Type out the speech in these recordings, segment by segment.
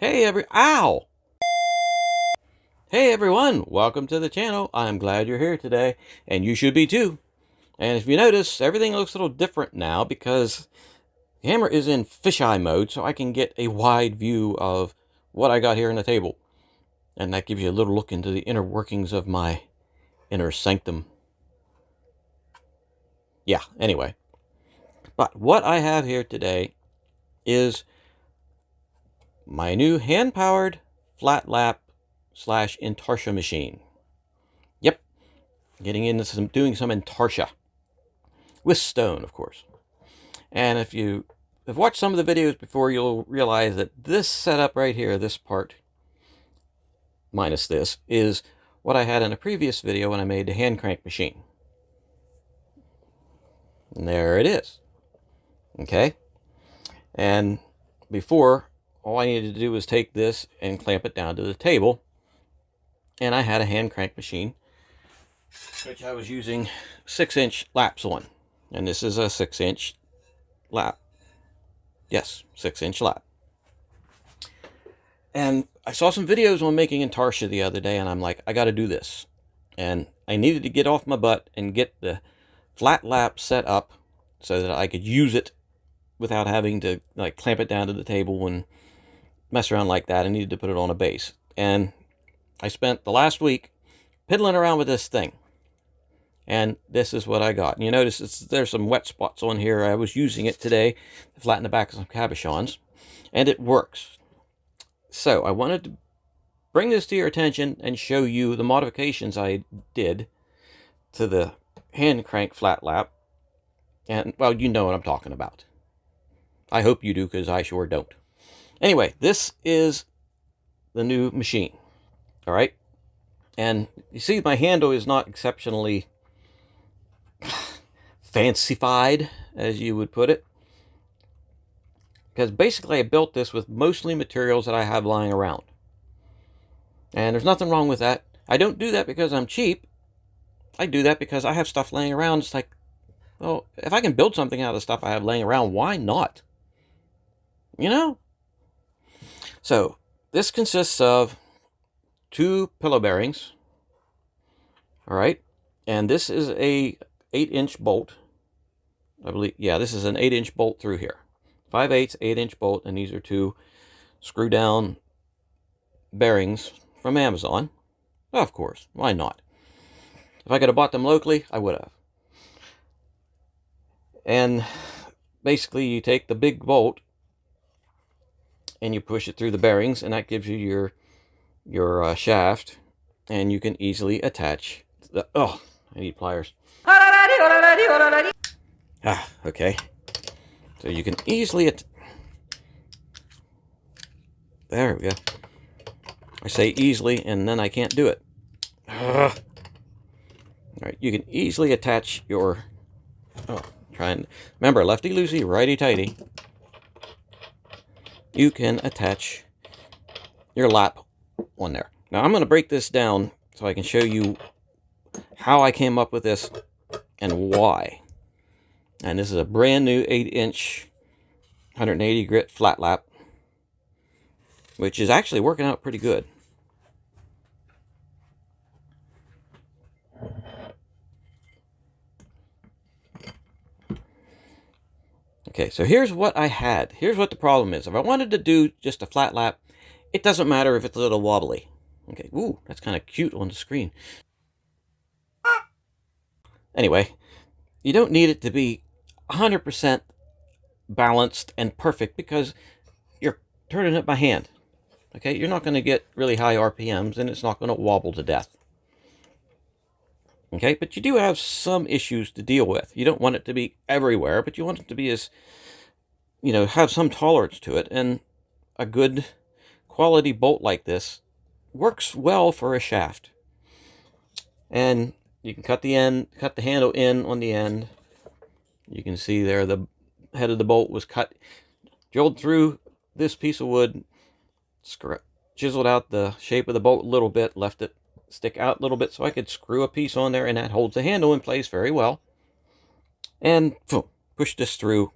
Ow! Hey everyone, welcome to the channel. I'm glad you're here today, and you should be too. And if you notice, everything looks a little different now because the camera is in fisheye mode, so I can get a wide view of what I got here on the table. And that gives you a little look into the inner workings of my inner sanctum. Yeah, anyway. But what I have here today is my new hand-powered flat lap / Intarsia machine. Yep, getting into doing some Intarsia with stone, of course. And if you have watched some of the videos before, you'll realize that this setup right here, this part minus this, is what I had in a previous video when I made the hand crank machine. And there it is. Okay, and before, all I needed to do was take this and clamp it down to the table, and I had a hand crank machine which I was using 6-inch laps on, and this is a 6-inch lap. Yes, 6-inch lap. And I saw some videos on making Intarsia the other day, and I'm like, I got to do this. And I needed to get off my butt and get the flat lap set up so that I could use it without having to like clamp it down to the table and mess around like that. I needed to put it on a base. And I spent the last week piddling around with this thing. And this is what I got. And you notice there's some wet spots on here. I was using it today to flatten the back of some cabochons. And it works. So I wanted to bring this to your attention and show you the modifications I did to the hand crank flat lap. And, well, you know what I'm talking about. I hope you do, because I sure don't. Anyway, this is the new machine. All right? And you see my handle is not exceptionally fancified, as you would put it. Because basically I built this with mostly materials that I have lying around. And there's nothing wrong with that. I don't do that because I'm cheap. I do that because I have stuff laying around. It's like, well, if I can build something out of the stuff I have laying around, why not? You know? So, this consists of 2 pillow bearings. Alright? And this is a 8-inch bolt. I believe, yeah, this is an 8-inch bolt through here. 5/8, 8-inch bolt, and these are 2 screw-down bearings from Amazon. Of course, why not? If I could have bought them locally, I would have. And basically, you take the big bolt and you push it through the bearings, and that gives you your shaft, and you can easily attach the... Oh, I need pliers. Okay. So you can easily... There we go. I say easily, and then I can't do it. All right, you can easily attach your... Oh, remember, lefty-loosey, righty-tighty. You can attach your lap on there. Now, I'm going to break this down so I can show you how I came up with this and why. And this is a brand new 8-inch 180 grit flat lap, which is actually working out pretty good. Okay, so here's what I had. Here's what the problem is. If I wanted to do just a flat lap, it doesn't matter if it's a little wobbly. Okay, ooh, that's kind of cute on the screen. Anyway, you don't need it to be 100% balanced and perfect because you're turning it by hand. Okay, you're not going to get really high RPMs, and it's not going to wobble to death. Okay, but you do have some issues to deal with. You don't want it to be everywhere, but you want it to be as, you know, have some tolerance to it. And a good quality bolt like this works well for a shaft. And you can cut the handle in on the end. You can see there the head of the bolt was cut, drilled through this piece of wood, chiseled out the shape of the bolt a little bit, left it stick out a little bit so I could screw a piece on there, and that holds the handle in place very well. And boom, push this through.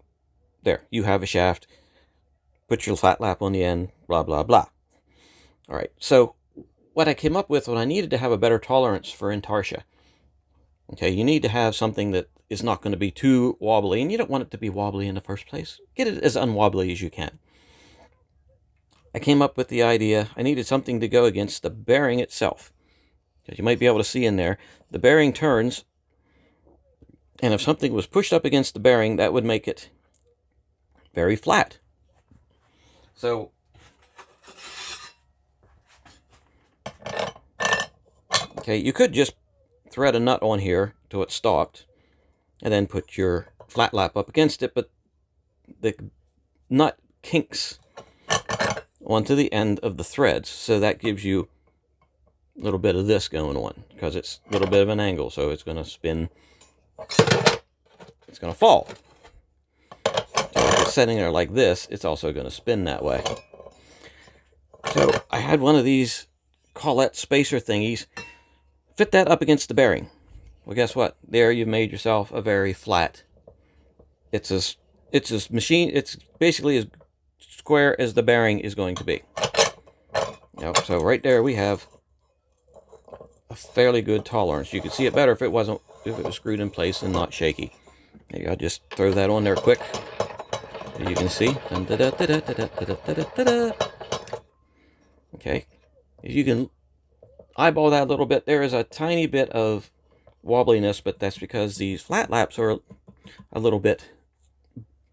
There, you have a shaft. put your flat lap on the end, blah, blah, blah. All right, so what I came up with when I needed to have a better tolerance for Intarsia. Okay, you need to have something that is not going to be too wobbly, and you don't want it to be wobbly in the first place. Get it as unwobbly as you can. I came up with the idea I needed something to go against the bearing itself. As you might be able to see in there, the bearing turns, and if something was pushed up against the bearing, that would make it very flat. So okay, you could just thread a nut on here till it stopped, and then put your flat lap up against it, but the nut kinks onto the end of the threads, so that gives you a little bit of this going on, because it's a little bit of an angle, so it's going to spin, it's going to fall. So if it's sitting there like this, it's also going to spin that way. So I had one of these Colette spacer thingies, fit that up against the bearing. Well, guess what? There you've made yourself a very flat. It's as basically as square as the bearing is going to be. So right there we have a fairly good tolerance. You could see it better if it was screwed in place and not shaky. Maybe I'll just throw that on there quick. You can see. Okay, if you can eyeball that a little bit, there is a tiny bit of wobbliness, but that's because these flat laps are a little bit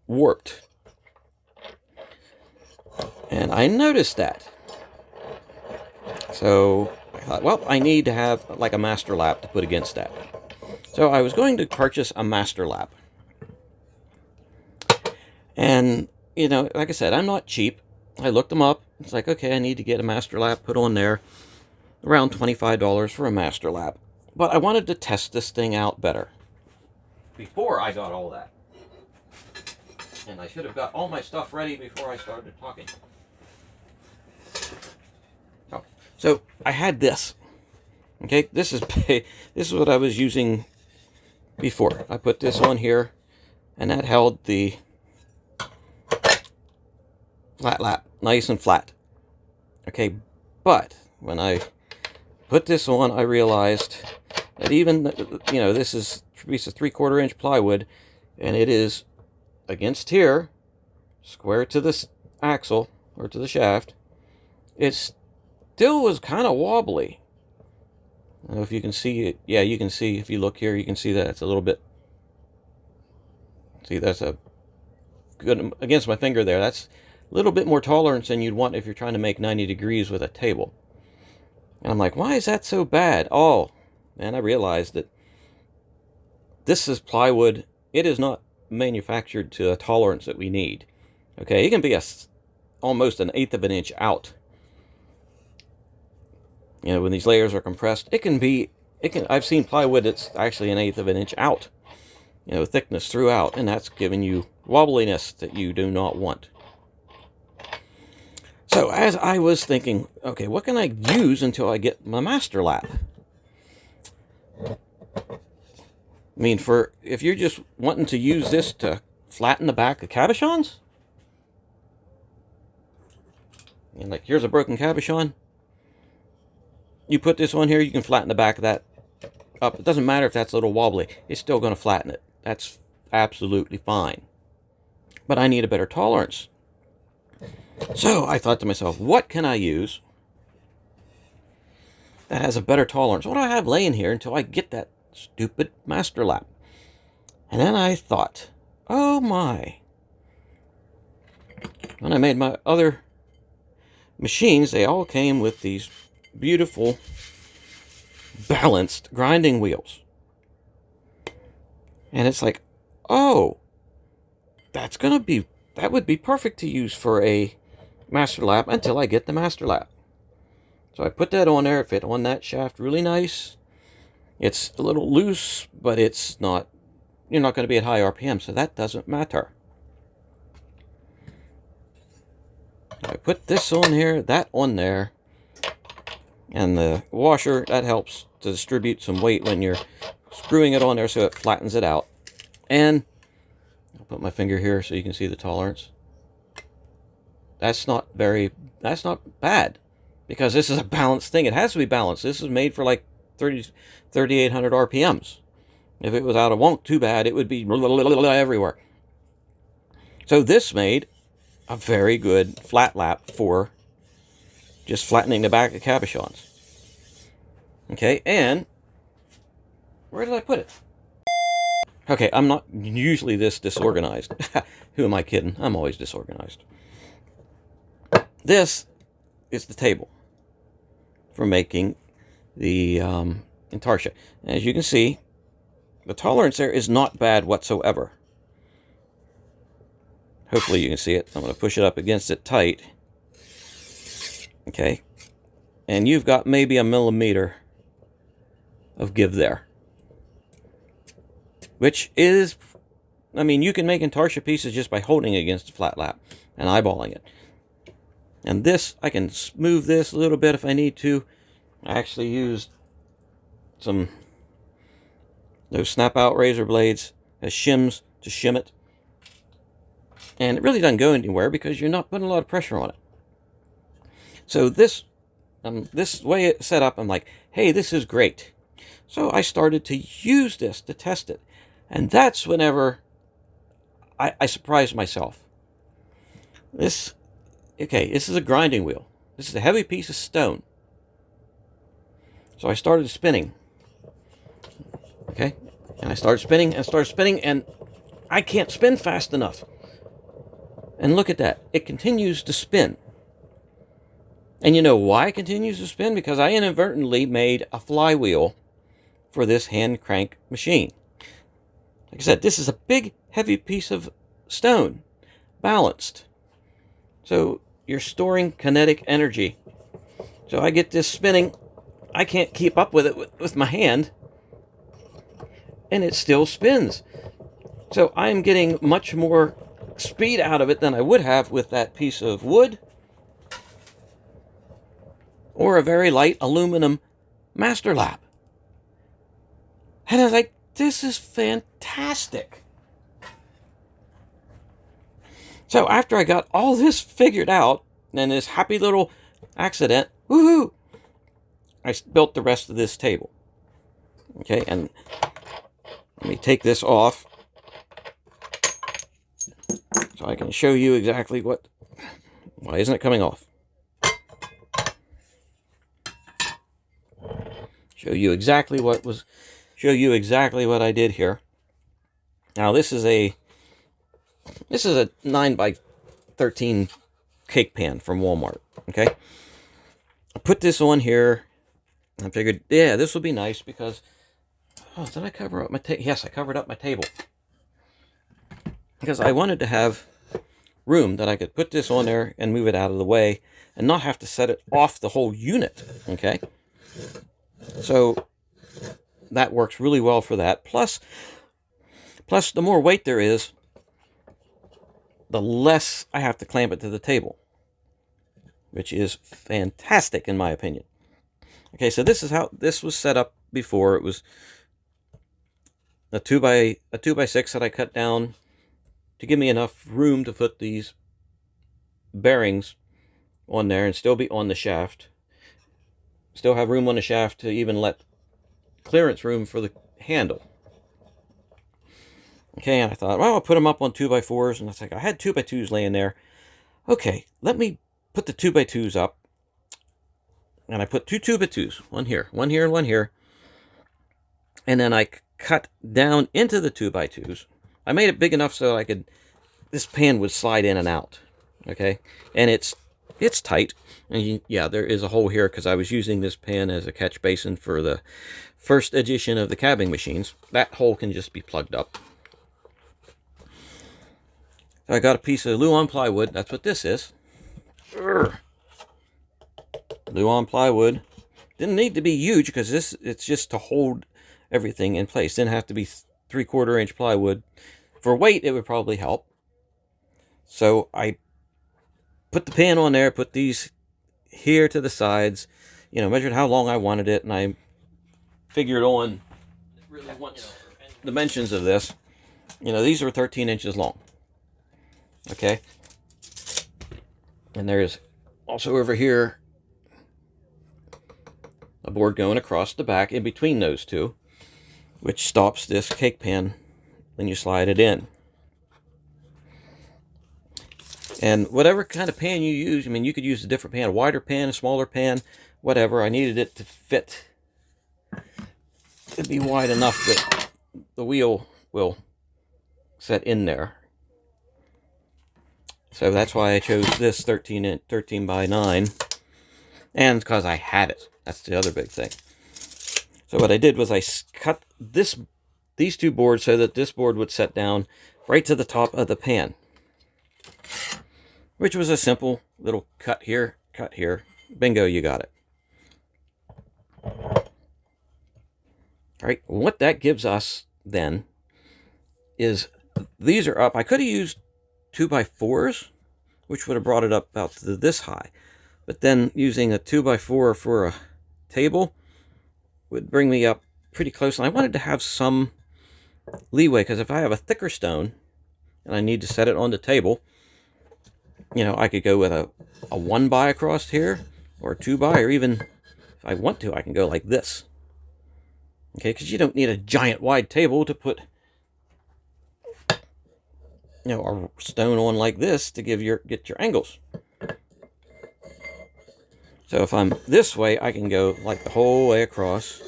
warped. And I noticed that. So I thought, well, I need to have like a master lap to put against that. So I was going to purchase a master lap. And, you know, like I said, I'm not cheap. I looked them up. It's like, okay, I need to get a master lap put on there. Around $25 for a master lap. But I wanted to test this thing out better before I got all that. And I should have got all my stuff ready before I started talking. So I had this. Okay, this is what I was using before. I put this on here, and that held the flat lap nice and flat. Okay, but when I put this on, I realized that even, you know, this is a piece of 3/4 inch plywood, and it is against here, square to this axle, or to the shaft. It still was kind of wobbly. I don't know if you can see it. Yeah, you can see, if you look here, you can see that it's a little bit, see, that's a good, against my finger there, that's a little bit more tolerance than you'd want if you're trying to make 90 degrees with a table. And I'm like, why is that so bad? Oh, and I realized that this is plywood. It is not manufactured to a tolerance that we need. Okay, it can be almost an 1/8 of an inch out. You know, when these layers are compressed, I've seen plywood that's actually an 1/8 of an inch out. You know, thickness throughout, and that's giving you wobbliness that you do not want. So as I was thinking, okay, what can I use until I get my master lap? I mean, if you're just wanting to use this to flatten the back of cabochons, and like here's a broken cabochon, you put this on here, you can flatten the back of that up. It doesn't matter if that's a little wobbly, it's still going to flatten it. That's absolutely fine. But I need a better tolerance. So I thought to myself, what can I use that has a better tolerance? What do I have laying here until I get that stupid master lap? And then I thought, oh my. When I made my other machines, they all came with these beautiful balanced grinding wheels. And it's like, oh, that would be perfect to use for a master lap until I get the master lap. So I put that on there. It fit on that shaft really nice. It's a little loose, but it's not, you're not going to be at high RPM, so that doesn't matter. I put this on here, that on there, and the washer, that helps to distribute some weight when you're screwing it on there so it flattens it out. And I'll put my finger here so you can see the tolerance. that's not bad, because this is a balanced thing. It has to be balanced. This is made for like 3,800 RPMs. If it was out of wonk too bad, it would be everywhere. So this made a very good flat lap for just flattening the back of cabochons. Okay, and where did I put it? Okay, I'm not usually this disorganized. Who am I kidding? I'm always disorganized. This is the table for making the Intarsia. As you can see, the tolerance there is not bad whatsoever. Hopefully you can see it. I'm going to push it up against it tight. Okay. And you've got maybe a millimeter of give there. Which is, I mean, you can make Intarsia pieces just by holding it against a flat lap and eyeballing it. And this, I can smooth this a little bit if I need to. I actually used those snap out razor blades as shims to shim it. And it really doesn't go anywhere because you're not putting a lot of pressure on it. So this way it's set up, I'm like, hey, this is great. So I started to use this to test it. And that's whenever I surprised myself. This is a grinding wheel. This is a heavy piece of stone. So I started spinning. Okay? And I started spinning, and I can't spin fast enough. And look at that. It continues to spin. And you know why it continues to spin? Because I inadvertently made a flywheel for this hand crank machine. Like I said, this is a big, heavy piece of stone, balanced. So you're storing kinetic energy. So I get this spinning. I can't keep up with it with my hand. And it still spins. So I'm getting much more speed out of it than I would have with that piece of wood or a very light aluminum master lap. And I was like, this is fantastic. So after I got all this figured out, and this happy little accident, woohoo, I built the rest of this table. Okay, and let me take this off so I can show you exactly what. Why isn't it coming off? Show you exactly what I did here. Now this is a 9x13 cake pan from Walmart. Okay, I put this on here. I figured, yeah, this would be nice because. Oh, did I cover up my table? Yes, I covered up my table because I wanted to have room that I could put this on there and move it out of the way and not have to set it off the whole unit. Okay, so that works really well for that. Plus the more weight there is, the less I have to clamp it to the table, which is fantastic in my opinion. Okay, so this is how this was set up before. It was a 2x6 that I cut down to give me enough room to put these bearings on there and still be on the shaft. Still have room on the shaft to even let clearance room for the handle. Okay, and I thought, well, I'll put them up on 2x4s, and it's like I had 2x2s laying there. Okay, let me put the 2x2s up. And I put two 2x2s, one here, and one here. And then I cut down into the 2x2s. I made it big enough so this pan would slide in and out. Okay, and it's tight. And yeah, there is a hole here because I was using this pan as a catch basin for the first edition of the cabbing machines. That hole can just be plugged up. So I got a piece of Luan plywood. That's what this is. Luan plywood. Didn't need to be huge because it's just to hold everything in place. Didn't have to be 3/4 inch plywood. For weight, it would probably help. So I put the pan on there, put these here to the sides, measured how long I wanted it, and I figured on dimensions of this. These are 13 inches long. Okay. And there's also over here a board going across the back in between those two, which stops this cake pan when you slide it in. And whatever kind of pan you use, I mean, you could use a different pan, a wider pan, a smaller pan, whatever. I needed it to fit, to be wide enough that the wheel will set in there. So that's why I chose this 13 by 9. And because I had it. That's the other big thing. So what I did was I cut these two boards so that this board would set down right to the top of the pan. Which was a simple little cut here. Bingo, you got it. All right, what that gives us then is these are up. I could have used 2x4s, which would have brought it up about to this high. But then using a 2x4 for a table would bring me up pretty close. And I wanted to have some leeway, because if I have a thicker stone and I need to set it on the table, you know, I could go with a 1x across here, or a 2x, or even if I want to, I can go like this. Okay, because you don't need a giant wide table to put, you know, a stone on like this to get your angles. So if I'm this way, I can go like the whole way across.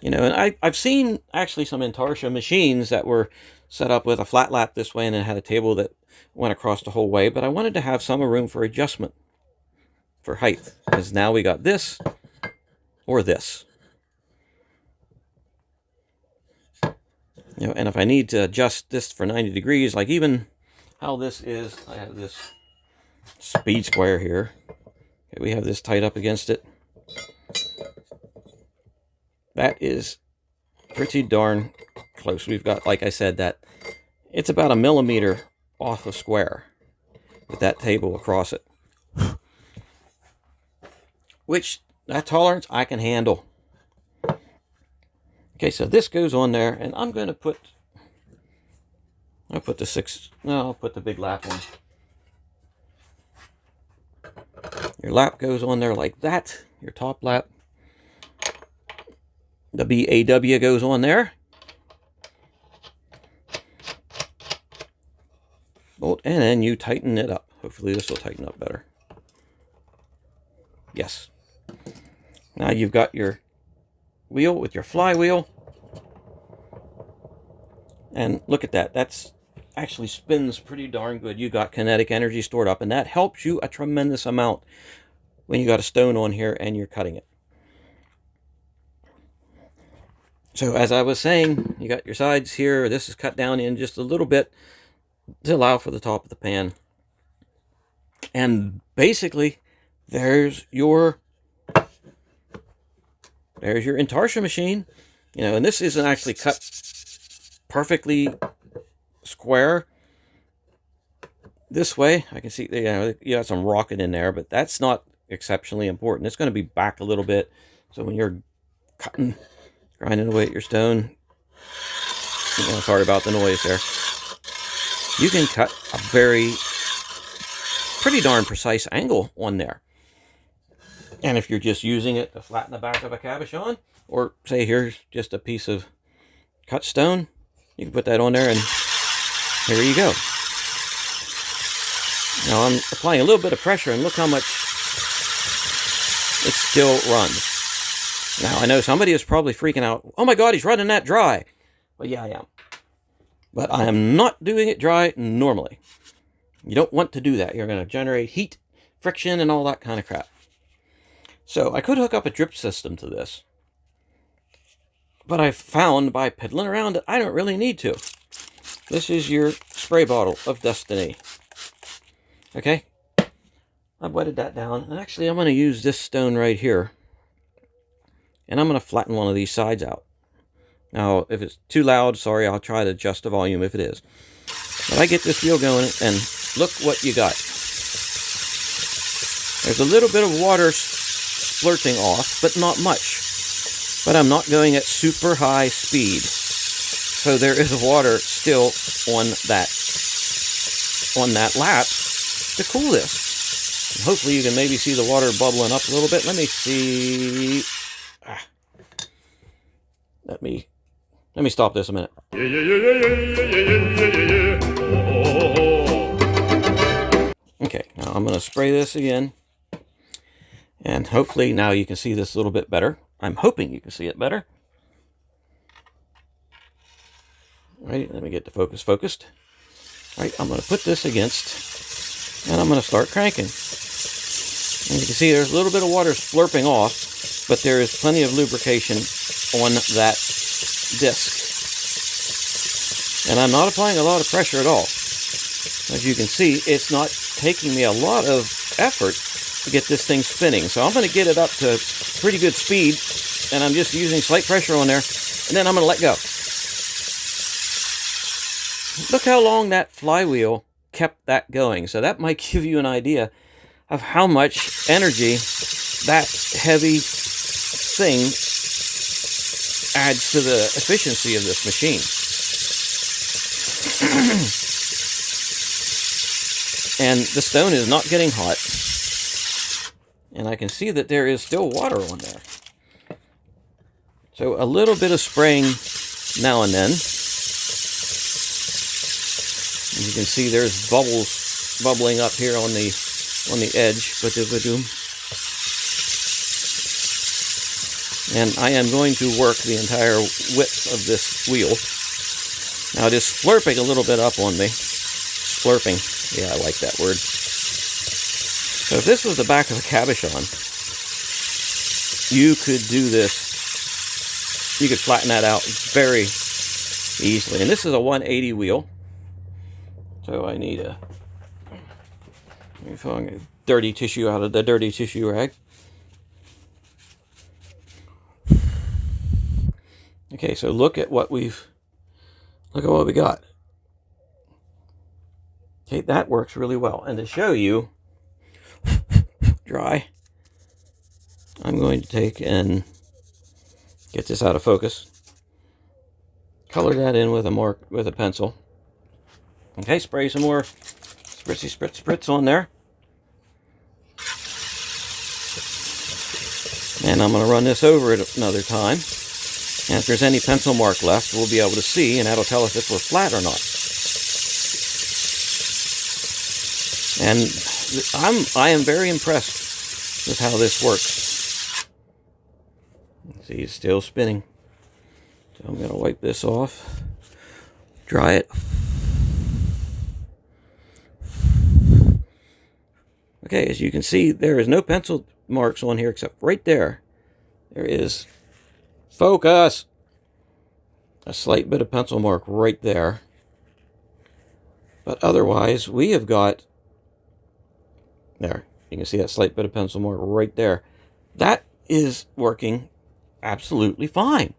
You know, and I've seen actually some Intarsia machines that were set up with a flat lap this way and it had a table that went across the whole way, but I wanted to have some room for adjustment for height, because now we got this or this. You know, and if I need to adjust this for 90 degrees, like even how this is, I have this speed square here. Okay, we have this tight up against it. That is pretty darn close. We've got, like I said, that it's about 1 millimeter off a square with that table across it. Which, that tolerance I can handle. Okay, so this goes on there, and I'm going to put, I'll put the big lap on. Your lap goes on there like that, your top lap. The BAW goes on there. Bolt, and then you tighten it up. Hopefully this will tighten up better. Yes. Now you've got your wheel with your flywheel. And look at that. That's actually spins pretty darn good. You got kinetic energy stored up, and that helps you a tremendous amount when you got a stone on here and you're cutting it. So as I was saying, you got your sides here. This is cut down in just a little bit to allow for the top of the pan. And basically, there's your Intarsia machine. You know, and this isn't actually cut perfectly square this way. I can see, you know, you got some rocket in there, but that's not exceptionally important. It's going to be back a little bit. So when you're cutting, grinding away at your stone, you know, sorry about the noise there, you can cut a pretty darn precise angle on there. And if you're just using it to flatten the back of a cabochon, or say here's just a piece of cut stone, you can put that on there and here you go. Now I'm applying a little bit of pressure, and look how much it still runs. Now, I know somebody is probably freaking out. Oh my God, he's running that dry. Well, yeah, I am. But I am not doing it dry normally. You don't want to do that. You're going to generate heat, friction, and all that kind of crap. So I could hook up a drip system to this. But I found by piddling around that I don't really need to. This is your spray bottle of destiny. Okay? I've wetted that down. And actually, I'm going to use this stone right here. And I'm going to flatten one of these sides out. Now, if it's too loud, sorry, I'll try to adjust the volume if it is. But I get this wheel going, and look what you got. There's a little bit of water splurting off, but not much. But I'm not going at super high speed. So there is water still on that lap to cool this. And hopefully you can maybe see the water bubbling up a little bit. Let me see. Let me stop this a minute. Okay, now I'm going to spray this again. And hopefully now you can see this a little bit better. I'm hoping you can see it better. All right, let me get the focus focused. All right, I'm going to put this against, and I'm going to start cranking. And you can see there's a little bit of water slurping off, but there is plenty of lubrication on that disc. And I'm not applying a lot of pressure at all. As you can see, it's not taking me a lot of effort to get this thing spinning. So I'm going to get it up to pretty good speed, and I'm just using slight pressure on there, and then I'm going to let go. Look how long that flywheel kept that going. So that might give you an idea of how much energy that heavy thing adds to the efficiency of this machine. And the stone is not getting hot. And I can see that there is still water on there. So a little bit of spraying now and then. You can see there's bubbles bubbling up here on the edge. And I am going to work the entire width of this wheel. Now it is slurping a little bit up on me. Slurping. Yeah, I like that word. So if this was the back of a cabochon, you could do this. You could flatten that out very easily. And this is a 180 wheel. So I need a dirty tissue out of the dirty tissue rag. Okay, so look at what we got. Okay, that works really well. And to show you dry, I'm going to take and get this out of focus. Color that in with a pencil. Okay, spray some more spritz on there. And I'm going to run this over it another time. And if there's any pencil mark left, we'll be able to see, and that'll tell us if we're flat or not. And I am very impressed with how this works. See, it's still spinning. So I'm going to wipe this off, dry it. Okay, as you can see, there is no pencil marks on here except right there. There is, focus, a slight bit of pencil mark right there. But otherwise, we have got, there, you can see that slight bit of pencil mark right there. That is working absolutely fine.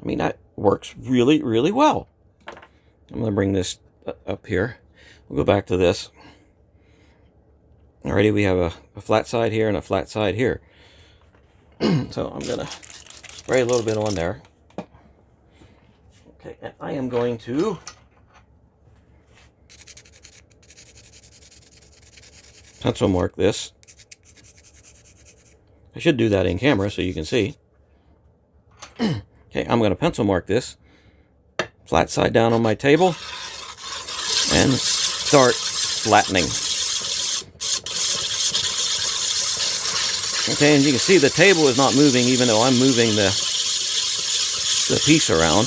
I mean, that works really, really well. I'm going to bring this up here. We'll go back to this. Alrighty, we have a flat side here and a flat side here. So I'm going to spray a little bit on there. Okay, and I am going to pencil mark this. I should do that in camera so you can see. Okay, I'm going to pencil mark this flat side down on my table and start flattening. Okay, and you can see the table is not moving even though I'm moving the piece around.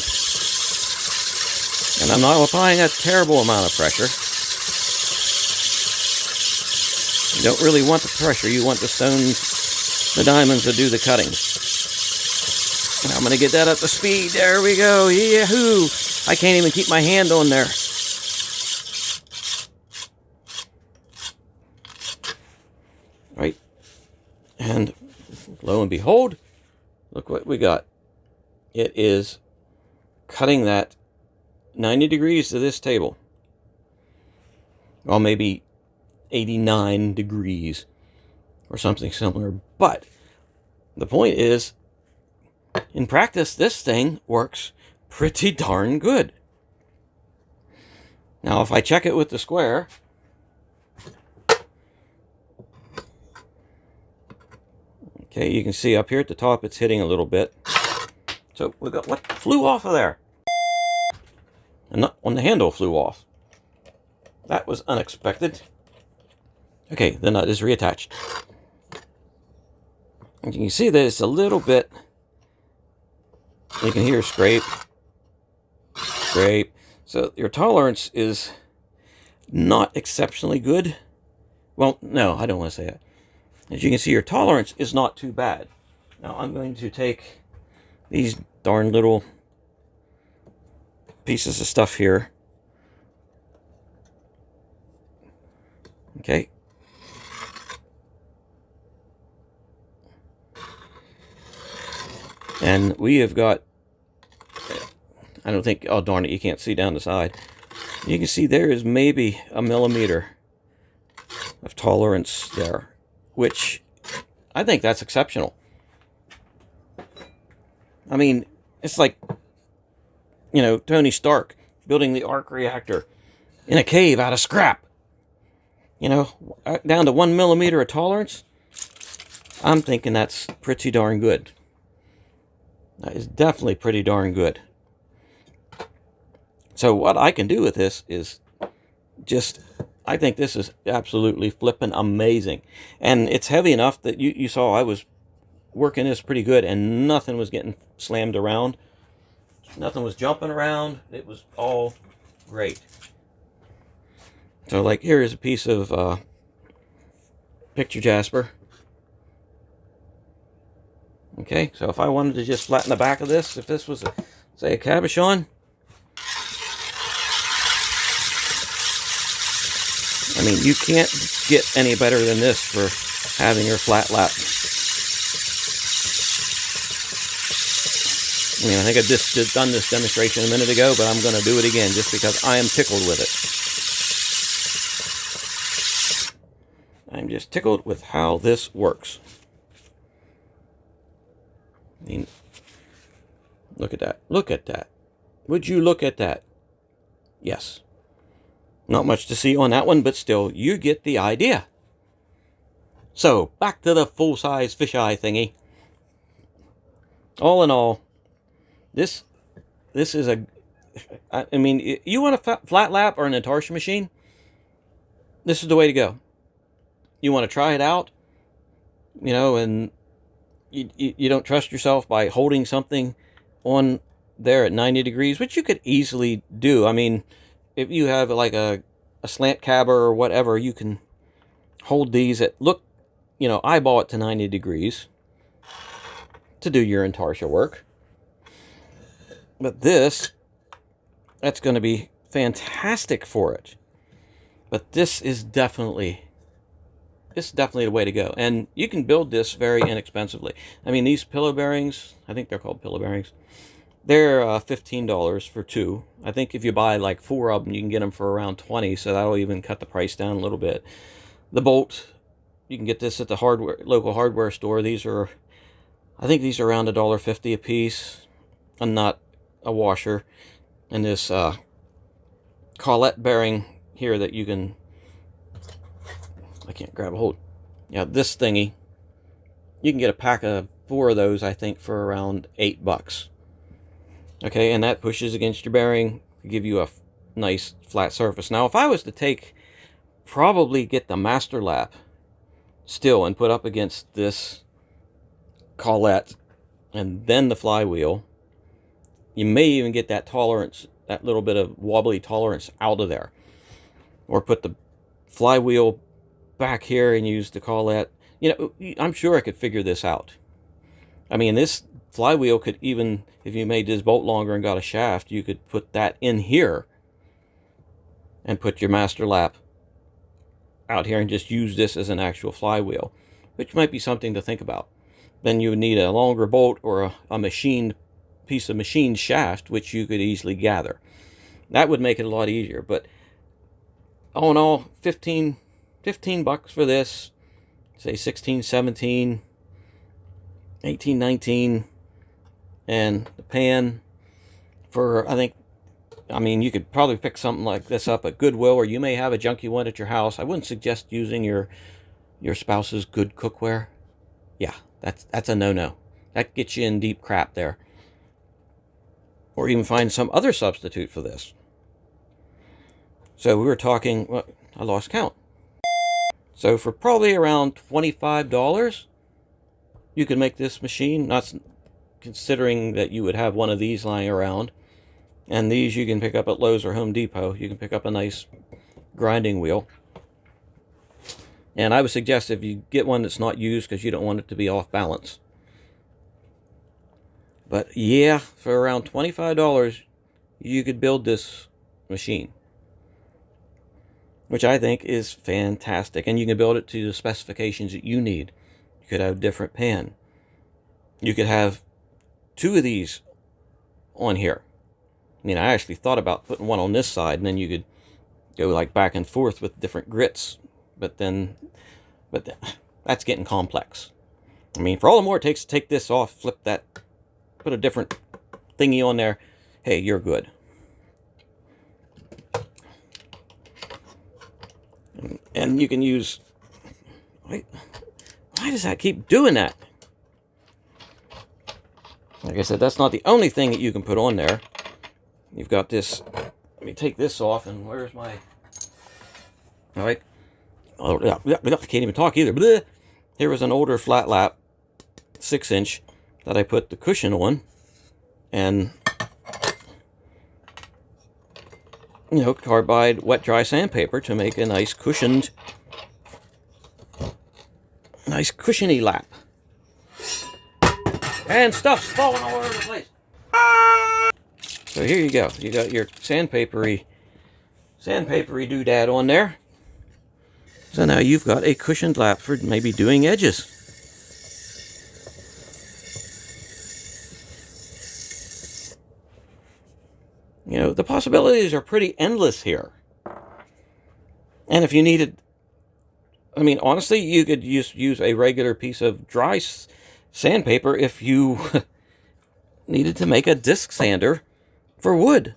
And I'm not applying a terrible amount of pressure. You don't really want the pressure, you want the stones, the diamonds to do the cutting. And I'm going to get that up to speed. There we go. Yahoo! I can't even keep my hand on there. Right. And lo and behold, look what we got. It is cutting that 90 degrees to this table. Well, maybe 89 degrees or something similar. But the point is, in practice, this thing works pretty darn good. Now, if I check it with the square, Okay, you can see up here at the top it's hitting a little bit. So we got, what flew off of there? And not on the handle flew off. That was unexpected. Okay, the nut is reattached. And you can see that it's a little bit, you can hear scrape, scrape. So your tolerance is not exceptionally good. Well, no, I don't want to say that. As you can see, your tolerance is not too bad. Now I'm going to take these darn little pieces of stuff here. Okay. And we have got, I don't think, oh darn it, you can't see down the side. You can see there is maybe a millimeter of tolerance there, which I think that's exceptional. I mean, it's like, you know, Tony Stark building the arc reactor in a cave out of scrap. You know, down to 1 millimeter of tolerance. I'm thinking that's pretty darn good. That is definitely pretty darn good. So what I can do with this is just, I think this is absolutely flippin' amazing. And it's heavy enough that you saw I was working this pretty good and nothing was getting slammed around. Nothing was jumping around. It was all great. So like here is a piece of picture jasper. Okay, so if I wanted to just flatten the back of this, if this was, say, a cabochon, I mean, you can't get any better than this for having your flat lap. I mean, I think I just done this demonstration a minute ago, but I'm going to do it again just because I am tickled with it. I'm just tickled with how this works. I mean, look at that. Look at that. Would you look at that? Yes. Not much to see on that one, but still, you get the idea. So, back to the full-size fisheye thingy. All in all, this is a... I mean, you want a flat lap or an Intarsia machine? This is the way to go. You want to try it out, you know, and you don't trust yourself by holding something on there at 90 degrees, which you could easily do. I mean, if you have like a slant cabber or whatever, you can hold these at, look, you know, eyeball it to 90 degrees to do your Intarsia work. But this, that's going to be fantastic for it. But this is definitely the way to go. And you can build this very inexpensively. I mean, these pillow bearings, I think they're called pillow bearings, they're $15 for 2. I think if you buy like 4 of them, you can get them for around 20, so that'll even cut the price down a little bit. The bolt, you can get this at the local hardware store. These are, I think these are around $1.50 a piece. I'm not a washer. And this collet bearing here that you can, I can't grab a hold. Yeah, this thingy, you can get a pack of 4 of those, I think, for around $8. Okay, and that pushes against your bearing to give you a nice flat surface. Now, if I was to probably get the master lap still and put up against this collet and then the flywheel, you may even get that tolerance, that little bit of wobbly tolerance out of there. Or put the flywheel back here and use the collet. You know, I'm sure I could figure this out. I mean, this flywheel could even, if you made this bolt longer and got a shaft, you could put that in here and put your master lap out here and just use this as an actual flywheel, which might be something to think about. Then you would need a longer bolt or a machined piece of machined shaft, which you could easily gather. That would make it a lot easier. But all in all, 15 bucks for this, say 16, 17, 18, 19, and the pan for, I mean, you could probably pick something like this up at Goodwill, or you may have a junky one at your house. I wouldn't suggest using your spouse's good cookware. Yeah, That's a no-no. That gets you in deep crap there. Or even find some other substitute for this. So we were talking, well, I lost count. So for probably around $25, you can make this machine, not considering that you would have one of these lying around. And these you can pick up at Lowe's or Home Depot. You can pick up a nice grinding wheel. And I would suggest if you get one that's not used, because you don't want it to be off balance. But yeah, for around $25, you could build this machine, which I think is fantastic. And you can build it to the specifications that you need. You could have a different pan. You could have 2 of these on here. I mean, I actually thought about putting one on this side, and then you could go like back and forth with different grits. But that's getting complex. I mean, for all the more it takes to take this off, flip that, put a different thingy on there, hey, you're good. And you can use, why does that keep doing that? Like I said, that's not the only thing that you can put on there. You've got this, let me take this off, and where's my, all right. Oh, yeah, I can't even talk either. Bleh. Here was an older flat lap, 6-inch, that I put the cushion on, and, you know, carbide wet dry sandpaper to make a nice cushioned, nice cushiony lap. And stuff's falling all over the place. So here you go. You got your sandpapery doodad on there. So now you've got a cushioned lap for maybe doing edges. You know, the possibilities are pretty endless here. And if you needed, I mean, honestly, you could use a regular piece of dry sandpaper if you needed to make a disc sander for wood.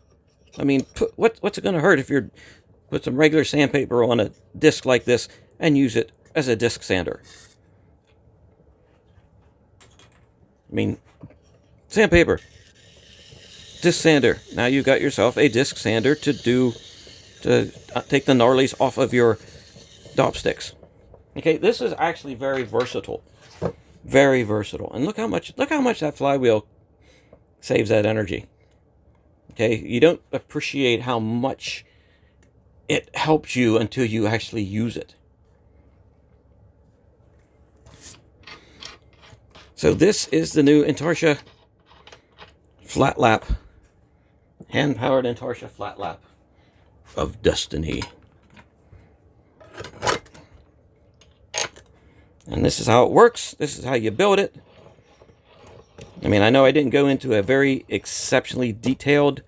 I mean, what's it going to hurt if you put some regular sandpaper on a disc like this and use it as a disc sander? I mean, sandpaper, disc sander. Now you've got yourself a disc sander to take the gnarlies off of your dopsticks. Okay, this is actually very versatile. Very versatile. And look how much that flywheel saves that energy. Okay, you don't appreciate how much it helps you until you actually use it. So this is the new Intarsia flat lap, hand-powered Intarsia flat lap of destiny. And this is how it works. This is how you build it. I mean, I know I didn't go into a very exceptionally detailed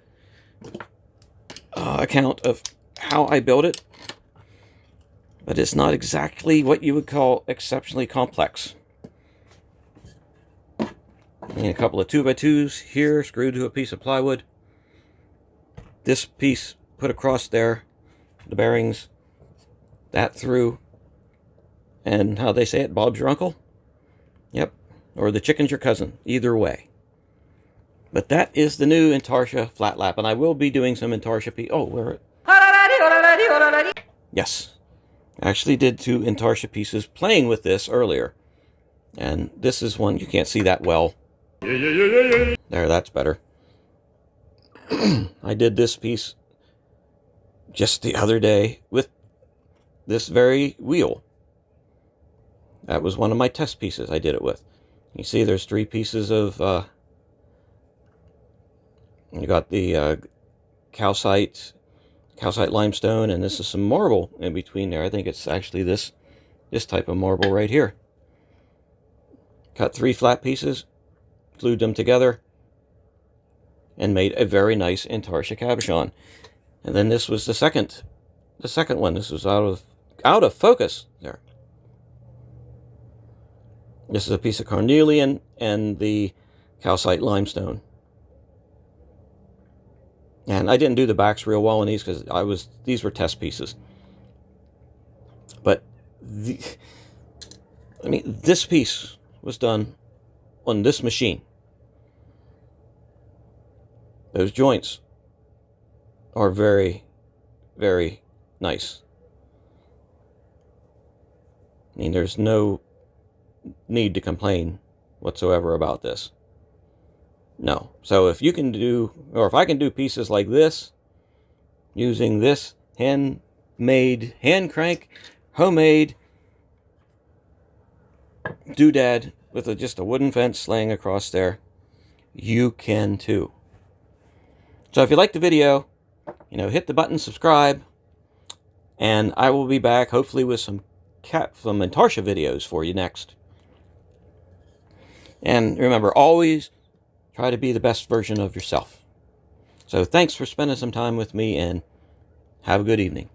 account of how I built it, but it's not exactly what you would call exceptionally complex. And a couple of 2x2s here screwed to a piece of plywood. This piece put across there, the bearings, that through, and how they say it, Bob's your uncle? Yep. Or the chicken's your cousin. Either way. But that is the new Intarsia flat lap. And I will be doing some Intarsia oh, where it? Yes. I actually did 2 Intarsia pieces playing with this earlier. And this is one, you can't see that well. There, that's better. I did this piece just the other day with this very wheel. That was one of my test pieces I did it with. You see there's 3 pieces of, you got the calcite limestone, and this is some marble in between there. I think it's actually this type of marble right here. Cut 3 flat pieces, glued them together, and made a very nice Intarsia cabochon. And then this was the second one. This was out of focus there. This is a piece of carnelian and the calcite limestone. And I didn't do the backs real well on these because these were test pieces. But I mean, this piece was done on this machine. Those joints are very, very nice. I mean, there's no need to complain whatsoever about this. No. So if you can do, or if I can do pieces like this, using this handmade, hand crank, homemade doodad with just a wooden fence laying across there, you can too. So if you like the video, hit the button, subscribe, and I will be back hopefully with some Intarsia videos for you next. And remember, always try to be the best version of yourself. So thanks for spending some time with me, and have a good evening.